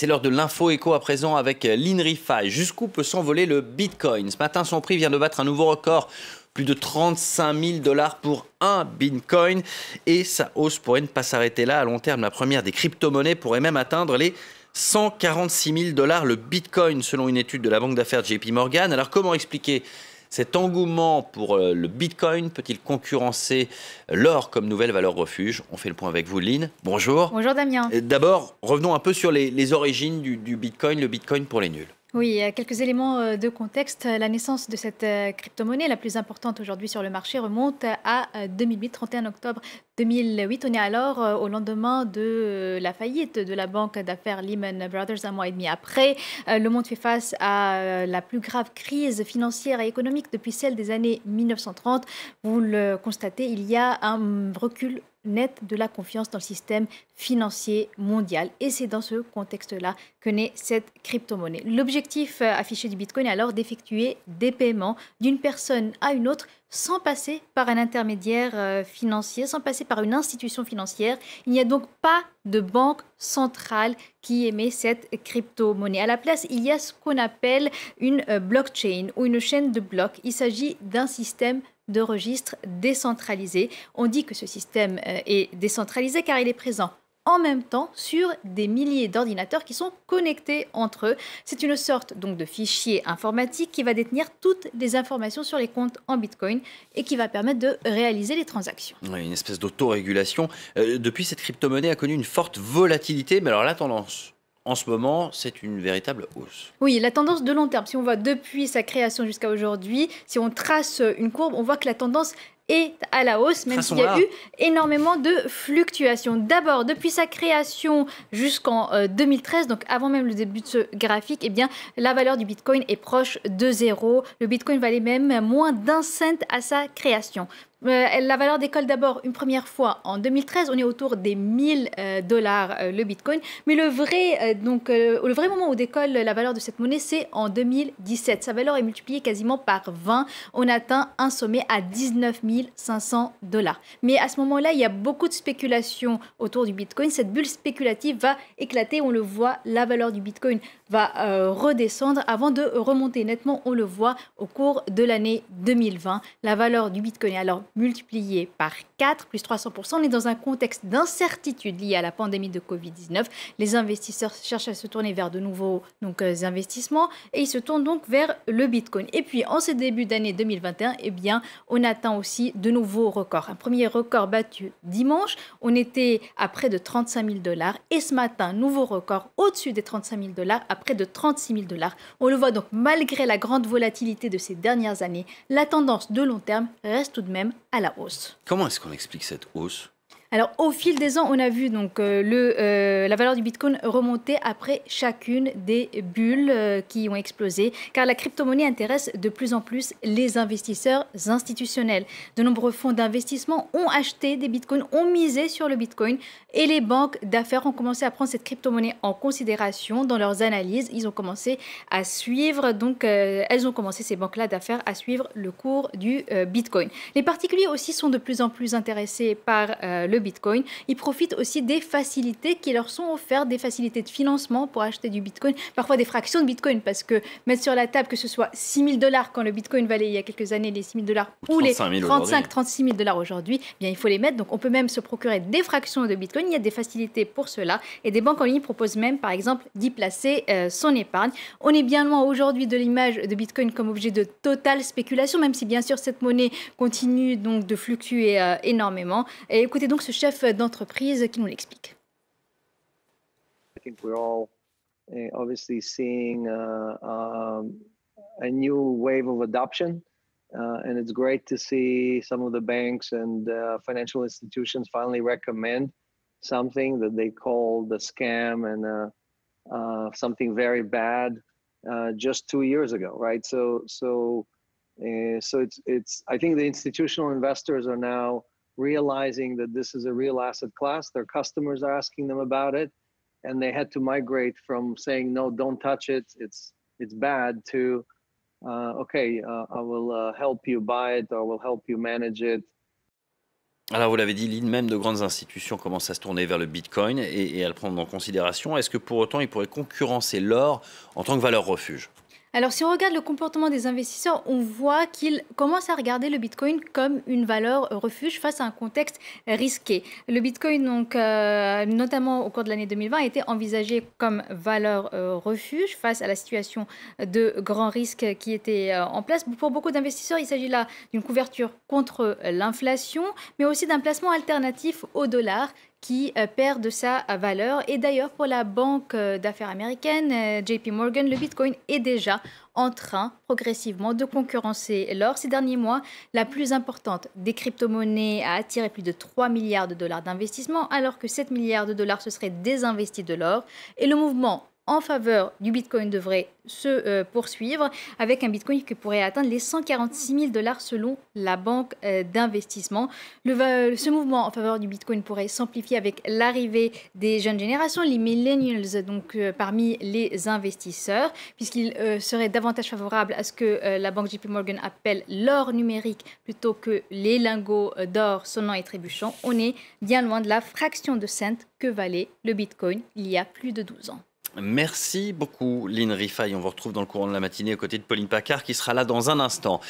C'est l'heure de l'info éco à présent avec l'INRIFI. Jusqu'où peut s'envoler le Bitcoin? Ce matin, son prix vient de battre un nouveau record. Plus de 35 000 $ pour un Bitcoin. Et sa hausse pourrait ne pas s'arrêter là. À long terme, la première des crypto-monnaies pourrait même atteindre les 146 000 $ le Bitcoin, selon une étude de la banque d'affaires JP Morgan. Alors comment expliquer cet engouement pour le Bitcoin? Peut-il concurrencer l'or comme nouvelle valeur refuge? On fait le point avec vous, Lynn. Bonjour. Bonjour Damien. D'abord, revenons un peu sur les origines du Bitcoin, le Bitcoin pour les nuls. Oui, quelques éléments de contexte. La naissance de cette crypto-monnaie, la plus importante aujourd'hui sur le marché, remonte à 2008, 31 octobre 2008. On est alors au lendemain de la faillite de la banque d'affaires Lehman Brothers, un mois et demi après. Le monde fait face à la plus grave crise financière et économique depuis celle des années 1930. Vous le constatez, il y a un recul net de la confiance dans le système financier mondial. Et c'est dans ce contexte-là que naît cette crypto-monnaie. L'objectif affiché du Bitcoin est alors d'effectuer des paiements d'une personne à une autre sans passer par un intermédiaire financier, sans passer par une institution financière. Il n'y a donc pas de banque centrale qui émet cette crypto-monnaie. À la place, il y a ce qu'on appelle une blockchain ou une chaîne de blocs. Il s'agit d'un système de registre décentralisé. On dit que ce système est décentralisé car il est présent en même temps sur des milliers d'ordinateurs qui sont connectés entre eux. C'est une sorte donc de fichier informatique qui va détenir toutes les informations sur les comptes en Bitcoin et qui va permettre de réaliser les transactions. Oui, une espèce d'autorégulation. Depuis, cette crypto-monnaie a connu une forte volatilité, mais alors la tendance en ce moment, c'est une véritable hausse. Oui, la tendance de long terme, si on voit depuis sa création jusqu'à aujourd'hui, si on trace une courbe, on voit que la tendance est à la hausse, même s'il y a eu énormément de fluctuations. D'abord, depuis sa création jusqu'en 2013, donc avant même le début de ce graphique, eh bien, la valeur du Bitcoin est proche de zéro. Le Bitcoin valait même moins d'1 cent à sa création. La valeur décolle d'abord une première fois en 2013, on est autour des 1000 $ le Bitcoin, mais le vrai moment où décolle la valeur de cette monnaie, c'est en 2017. Sa valeur est multipliée quasiment par 20, on atteint un sommet à 19 500 $. Mais à ce moment-là, il y a beaucoup de spéculation autour du Bitcoin. Cette bulle spéculative va éclater, on le voit, la valeur du Bitcoin va redescendre avant de remonter nettement, on le voit au cours de l'année 2020. La valeur du Bitcoin est alors multiplié par 4, plus 300%. On est dans un contexte d'incertitude lié à la pandémie de Covid-19. Les investisseurs cherchent à se tourner vers de nouveaux investissements et ils se tournent donc vers le Bitcoin. Et puis, en ce début d'année 2021, eh bien, on atteint aussi de nouveaux records. Un premier record battu dimanche, on était à près de 35 000 $. Et ce matin, nouveau record au-dessus des 35 000 $, à près de 36 000 $. On le voit donc, malgré la grande volatilité de ces dernières années, la tendance de long terme reste tout de même à la hausse. Comment est-ce qu'on explique cette hausse? Alors, au fil des ans, on a vu donc la valeur du Bitcoin remonter après chacune des bulles qui ont explosé, car la crypto-monnaie intéresse de plus en plus les investisseurs institutionnels. De nombreux fonds d'investissement ont acheté des Bitcoins, ont misé sur le Bitcoin, et les banques d'affaires ont commencé à prendre cette crypto-monnaie en considération dans leurs analyses. Ils ont commencé à suivre, elles ont commencé, ces banques-là d'affaires, à suivre le cours du Bitcoin. Les particuliers aussi sont de plus en plus intéressés par le Bitcoin. Ils profitent aussi des facilités qui leur sont offertes, des facilités de financement pour acheter du Bitcoin, parfois des fractions de Bitcoin, parce que mettre sur la table que ce soit 6 000 $ quand le Bitcoin valait il y a quelques années les 6 000 $ ou les 36 000 $ aujourd'hui, bien il faut les mettre. Donc on peut même se procurer des fractions de Bitcoin. Il y a des facilités pour cela et des banques en ligne proposent même par exemple d'y placer son épargne. On est bien loin aujourd'hui de l'image de Bitcoin comme objet de totale spéculation, même si bien sûr cette monnaie continue donc de fluctuer énormément. Et écoutez donc ce chef d'entreprise qui nous l'explique. I think we're all obviously seeing a new wave of adoption, and it's great to see some of the banks and financial institutions finally recommend something that they call the scam and something very bad just 2 years ago, right? So it's I think the institutional investors are now realizing that this is a real asset class. Their customers are asking them about it, and they had to migrate from saying no, don't touch it, it's bad, to okay, I will help you buy it, or will help you manage it. Alors vous l'avez dit, Lynn, même de grandes institutions commencent à se tourner vers le Bitcoin et à le prendre en considération. Est-ce que pour autant il pourrait concurrencer l'or en tant que valeur refuge? Alors, si on regarde le comportement des investisseurs, on voit qu'ils commencent à regarder le Bitcoin comme une valeur refuge face à un contexte risqué. Le Bitcoin, donc, notamment au cours de l'année 2020, a été envisagé comme valeur refuge face à la situation de grand risque qui était en place. Pour beaucoup d'investisseurs, il s'agit là d'une couverture contre l'inflation, mais aussi d'un placement alternatif au dollar qui perd de sa valeur. Et d'ailleurs, pour la banque d'affaires américaine, JP Morgan, le Bitcoin est déjà en train progressivement de concurrencer l'or. Ces derniers mois, la plus importante des crypto-monnaies a attiré plus de 3 milliards de dollars d'investissement, alors que 7 milliards de dollars se seraient désinvestis de l'or. Et le mouvement en faveur du Bitcoin devrait se poursuivre avec un Bitcoin qui pourrait atteindre les 146 000 dollars selon la banque d'investissement. Ce mouvement en faveur du Bitcoin pourrait s'amplifier avec l'arrivée des jeunes générations, les millennials, donc parmi les investisseurs, puisqu'ils seraient davantage favorables à ce que la banque JP Morgan appelle l'or numérique plutôt que les lingots d'or sonnant et trébuchant. On est bien loin de la fraction de cent que valait le Bitcoin il y a plus de 12 ans. Merci beaucoup, Lynn Rifaille. On vous retrouve dans le courant de la matinée aux côtés de Pauline Paccard qui sera là dans un instant.